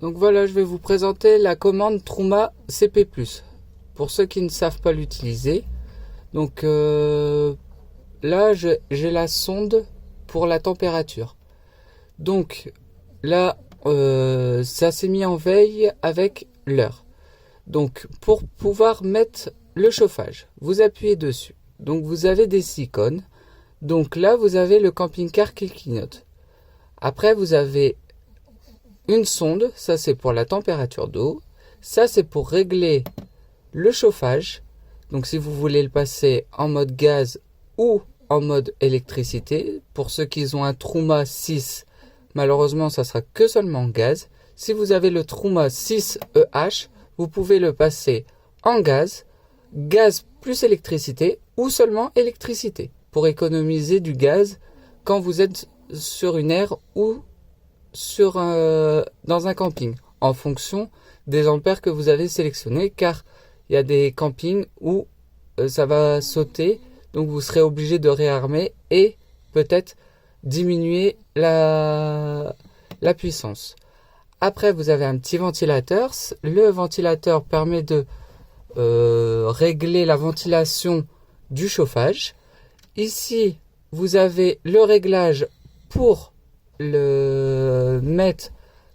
Donc voilà, je vais vous présenter la commande Truma CP+. Pour ceux qui ne savent pas l'utiliser. Donc là, j'ai la sonde pour la température. Donc là, ça s'est mis en veille avec l'heure. Donc pour pouvoir mettre le chauffage, vous appuyez dessus. Donc vous avez des icônes. Donc là, vous avez le camping-car qui clignote. Après, vous avez une sonde, ça c'est pour la température d'eau. Ça c'est pour régler le chauffage. Donc si vous voulez le passer en mode gaz ou en mode électricité. Pour ceux qui ont un Truma 6, malheureusement ça sera que seulement gaz. Si vous avez le Truma 6EH, vous pouvez le passer en gaz, gaz plus électricité ou seulement électricité. Pour économiser du gaz quand vous êtes sur une aire ou dans un camping, en fonction des ampères que vous avez sélectionnés, car il y a des campings où ça va sauter, donc vous serez obligé de réarmer et peut-être diminuer la puissance. Après, vous avez un petit ventilateur. Le ventilateur permet de régler la ventilation du chauffage. Ici, vous avez le réglage pour mettre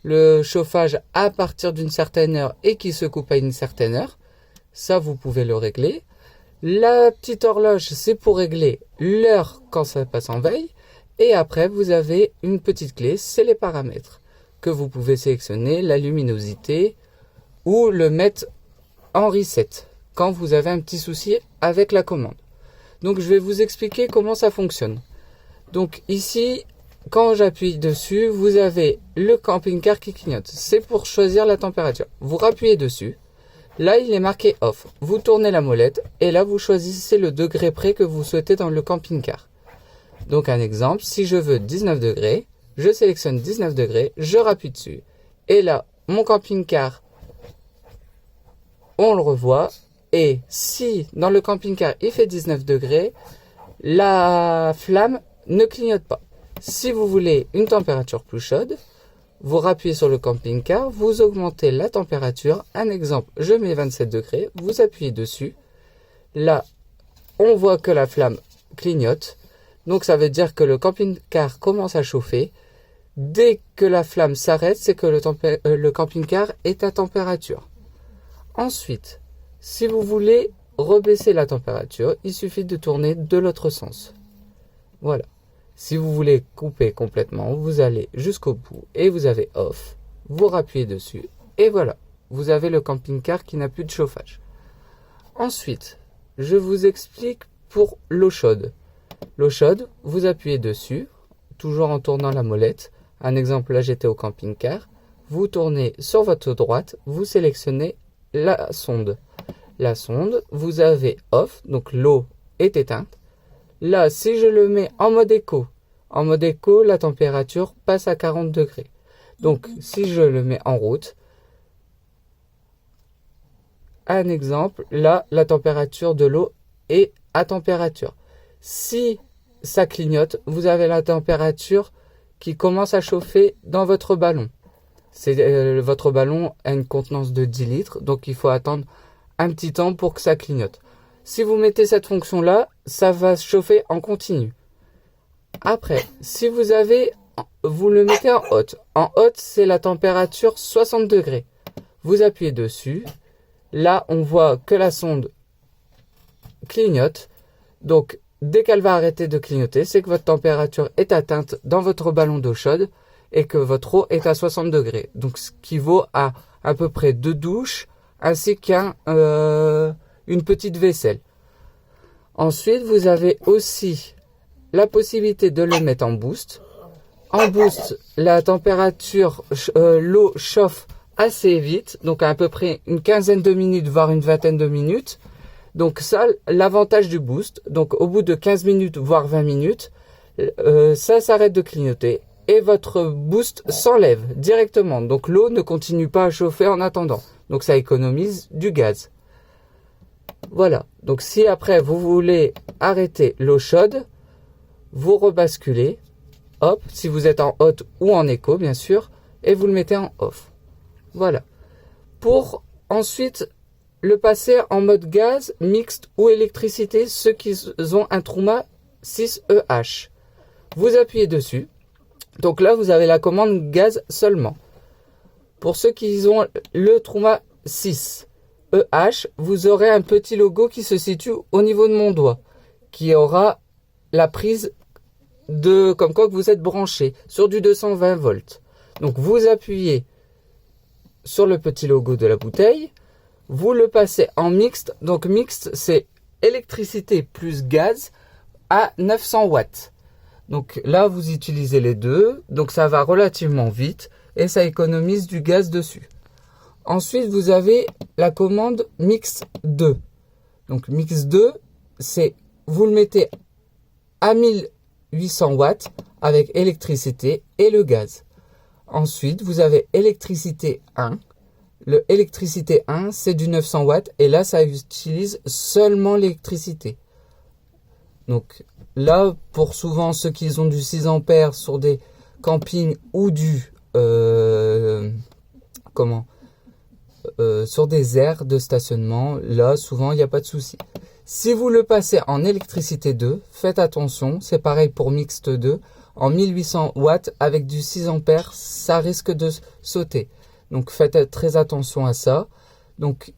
le chauffage à partir d'une certaine heure et qui se coupe à une certaine heure. Ça, vous pouvez le régler. La petite horloge, c'est pour régler l'heure quand ça passe en veille. Et après, vous avez une petite clé, c'est les paramètres que vous pouvez sélectionner, la luminosité ou le mettre en reset quand vous avez un petit souci avec la commande. Donc, je vais vous expliquer comment ça fonctionne. Donc, ici, quand j'appuie dessus, vous avez le camping-car qui clignote. C'est pour choisir la température. Vous rappuyez dessus. Là, il est marqué off. Vous tournez la molette et là, vous choisissez le degré près que vous souhaitez dans le camping-car. Donc, un exemple, si je veux 19 degrés, je sélectionne 19 degrés, je rappuie dessus. Et là, mon camping-car, on le revoit. Et si dans le camping-car, il fait 19 degrés, la flamme ne clignote pas. Si vous voulez une température plus chaude, vous rappuyez sur le camping-car, vous augmentez la température. Un exemple, je mets 27 degrés, vous appuyez dessus. Là, on voit que la flamme clignote. Donc ça veut dire que le camping-car commence à chauffer. Dès que la flamme s'arrête, c'est que le camping-car est à température. Ensuite, si vous voulez rebaisser la température, il suffit de tourner de l'autre sens. Voilà. Si vous voulez couper complètement, vous allez jusqu'au bout et vous avez off. Vous rappuyez dessus et voilà. Vous avez le camping-car qui n'a plus de chauffage. Ensuite, je vous explique pour l'eau chaude. L'eau chaude, vous appuyez dessus, toujours en tournant la molette. Un exemple, là j'étais au camping-car. Vous tournez sur votre droite, vous sélectionnez la sonde. La sonde, vous avez off, donc l'eau est éteinte. Là, si je le mets en mode éco, la température passe à 40 degrés. Donc, si je le mets en route, un exemple, là, la température de l'eau est à température. Si ça clignote, vous avez la température qui commence à chauffer dans votre ballon. Votre ballon a une contenance de 10 litres, donc il faut attendre un petit temps pour que ça clignote. Si vous mettez cette fonction-là, ça va se chauffer en continu. Après, si vous le mettez en haute. En haute, c'est la température 60 degrés. Vous appuyez dessus. Là, on voit que la sonde clignote. Donc, dès qu'elle va arrêter de clignoter, c'est que votre température est atteinte dans votre ballon d'eau chaude et que votre eau est à 60 degrés. Donc, ce qui vaut à peu près 2 douches ainsi une petite vaisselle. Ensuite, vous avez aussi la possibilité de le mettre en boost. En boost, la température, l'eau chauffe assez vite, donc à peu près une quinzaine de minutes, voire une vingtaine de minutes. Donc ça, l'avantage du boost, donc au bout de 15 minutes, voire 20 minutes, ça s'arrête de clignoter et votre boost s'enlève directement. Donc l'eau ne continue pas à chauffer en attendant. Donc ça économise du gaz. Voilà, donc si après vous voulez arrêter l'eau chaude, vous rebasculez, hop, si vous êtes en haute ou en éco bien sûr, et vous le mettez en off. Voilà. Pour ensuite le passer en mode gaz, mixte ou électricité, ceux qui ont un Truma 6EH. Vous appuyez dessus. Donc là, vous avez la commande gaz seulement. Pour ceux qui ont le Truma 6EH, vous aurez un petit logo qui se situe au niveau de mon doigt, qui aura la prise comme quoi que vous êtes branché sur du 220 volts. Donc vous appuyez sur le petit logo de la bouteille, vous le passez en mixte. Donc mixte, c'est électricité plus gaz à 900 watts. Donc là, vous utilisez les deux, donc ça va relativement vite et ça économise du gaz dessus. Ensuite, vous avez la commande Mix 2. Donc Mix 2, c'est vous le mettez à 1800 watts avec électricité et le gaz. Ensuite, vous avez électricité 1. Le électricité 1, c'est du 900 watts et là, ça utilise seulement l'électricité. Donc là, pour souvent ceux qui ont du 6 ampères sur des campings ou sur des aires de stationnement, là, souvent, il n'y a pas de souci. Si vous le passez en électricité 2, faites attention, c'est pareil pour Mixte 2, en 1800 watts avec du 6 ampères, ça risque de sauter. Donc faites très attention à ça. Donc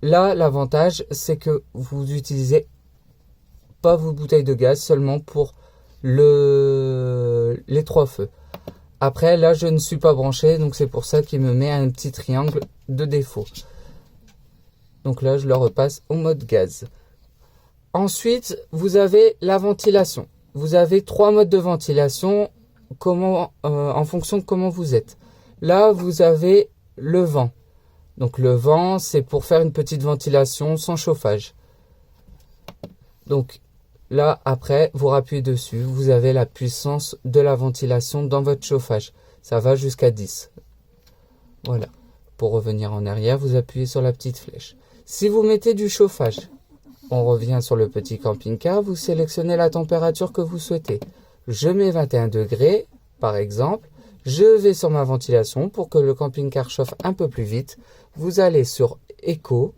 là, l'avantage, c'est que vous utilisez pas vos bouteilles de gaz, seulement pour les 3 feux. Après, là, je ne suis pas branché, donc c'est pour ça qu'il me met un petit triangle de défaut. Donc là, je le repasse au mode gaz. Ensuite, vous avez la ventilation. Vous avez 3 modes de ventilation en fonction de comment vous êtes. Là, vous avez le vent. Donc le vent, c'est pour faire une petite ventilation sans chauffage. Donc là, après, vous rappuyez dessus. Vous avez la puissance de la ventilation dans votre chauffage. Ça va jusqu'à 10. Voilà. Pour revenir en arrière, vous appuyez sur la petite flèche. Si vous mettez du chauffage, on revient sur le petit camping-car. Vous sélectionnez la température que vous souhaitez. Je mets 21 degrés, par exemple. Je vais sur ma ventilation pour que le camping-car chauffe un peu plus vite. Vous allez sur Eco.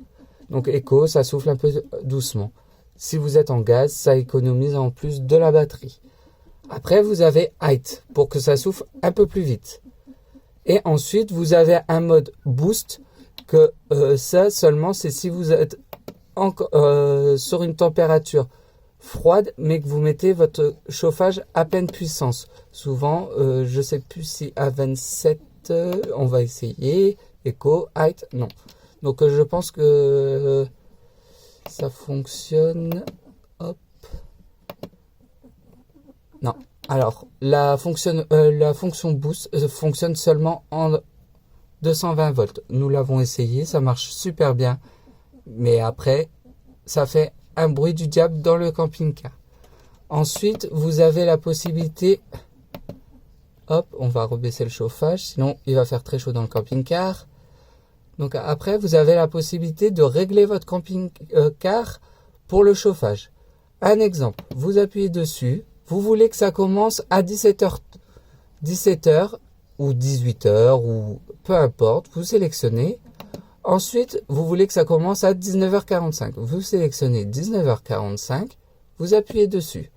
Donc Eco, ça souffle un peu doucement. Si vous êtes en gaz, ça économise en plus de la batterie. Après, vous avez Height pour que ça souffle un peu plus vite. Et ensuite, vous avez un mode Boost que ça seulement, c'est si vous êtes sur une température froide, mais que vous mettez votre chauffage à pleine puissance. Souvent, je ne sais plus si à 27, on va essayer. Eco, Height, non. Donc, je pense que ça fonctionne. Hop. Non. Alors, la fonction Boost fonctionne seulement en 220 volts. Nous l'avons essayé, ça marche super bien. Mais après, ça fait un bruit du diable dans le camping-car. Ensuite, vous avez la possibilité... Hop, on va rebaisser le chauffage, sinon il va faire très chaud dans le camping-car. Donc après, vous avez la possibilité de régler votre camping-car pour le chauffage. Un exemple, vous appuyez dessus, vous voulez que ça commence à 17h ou 18h ou peu importe, vous sélectionnez. Ensuite, vous voulez que ça commence à 19h45. Vous sélectionnez 19h45, vous appuyez dessus.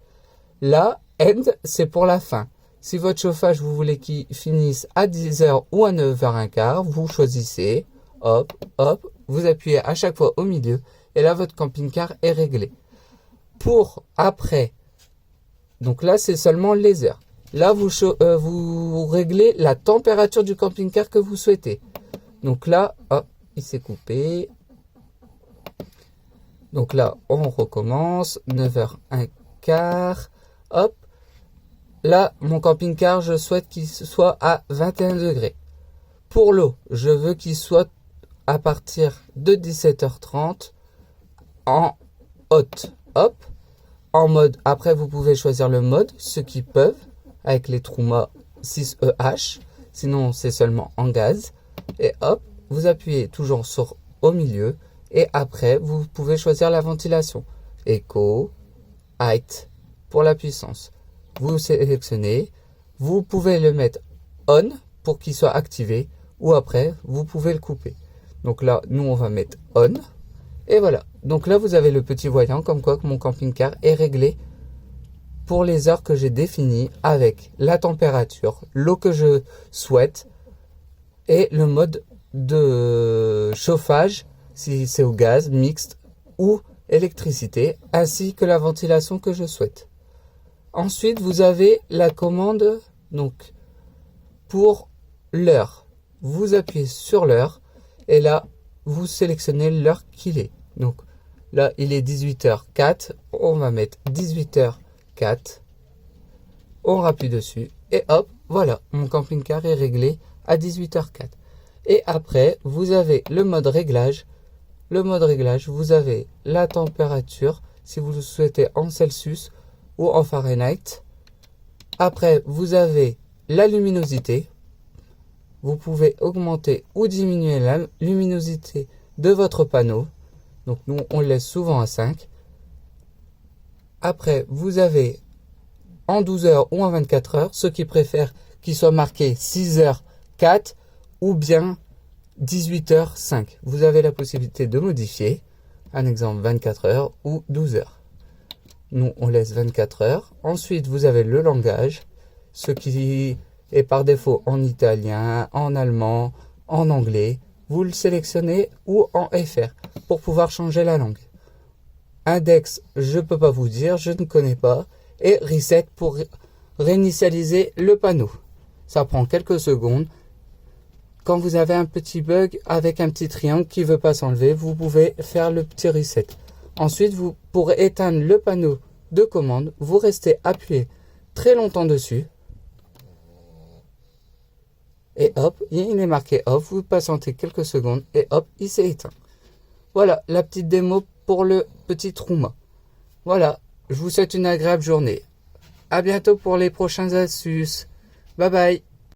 Là, End, c'est pour la fin. Si votre chauffage, vous voulez qu'il finisse à 10h ou à 9h15, vous choisissez, hop, hop, vous appuyez à chaque fois au milieu, et là, votre camping-car est réglé. Pour après, donc là, c'est seulement les heures. Là, vous réglez la température du camping-car que vous souhaitez. Donc là, hop, il s'est coupé. Donc là, on recommence. 9h15. Hop. Là, mon camping-car, je souhaite qu'il soit à 21 degrés. Pour l'eau, je veux qu'il soit à partir de 17h30 en haute. Hop. En mode, après, vous pouvez choisir le mode, ceux qui peuvent, avec les Truma 6EH. Sinon, c'est seulement en gaz. Et hop, vous appuyez toujours sur au milieu. Et après, vous pouvez choisir la ventilation. Eco, Height pour la puissance. Vous sélectionnez. Vous pouvez le mettre on pour qu'il soit activé. ou après, vous pouvez le couper. Donc là, nous, on va mettre on. Et voilà. Donc là, vous avez le petit voyant comme quoi que mon camping-car est réglé pour les heures que j'ai définies avec la température, l'eau que je souhaite et le mode de chauffage, si c'est au gaz, mixte ou électricité, ainsi que la ventilation que je souhaite. Ensuite, vous avez la commande donc pour l'heure. Vous appuyez sur l'heure et là, vous sélectionnez l'heure qu'il est. Donc là, il est 18h04. On va mettre 18h04. On rappuie dessus et hop, voilà, mon camping-car est réglé à 18h04. Et après, vous avez le mode réglage. Le mode réglage, vous avez la température, si vous le souhaitez en Celsius ou en Fahrenheit. Après, vous avez la luminosité. Vous pouvez augmenter ou diminuer la luminosité de votre panneau. Donc nous, on le laisse souvent à 5. Après, vous avez en 12 heures ou en 24 heures, ceux qui préfèrent qu'il soit marqué 6h04 ou bien 18h05. Vous avez la possibilité de modifier. Un exemple 24 heures ou 12 heures. Nous, on laisse 24 heures. Ensuite, vous avez le langage. Ce qui est par défaut en italien, en allemand, en anglais. Vous le sélectionnez ou en FR pour pouvoir changer la langue. Index, je ne peux pas vous dire, je ne connais pas. Et reset pour réinitialiser le panneau. Ça prend quelques secondes. Quand vous avez un petit bug avec un petit triangle qui ne veut pas s'enlever, vous pouvez faire le petit reset. Ensuite, pour éteindre le panneau de commande, vous restez appuyé très longtemps dessus. Et hop, il est marqué off. Vous patientez quelques secondes et hop, il s'est éteint. Voilà la petite démo pour le petit Truma. Voilà, je vous souhaite une agréable journée. À bientôt pour les prochaines astuces. Bye bye.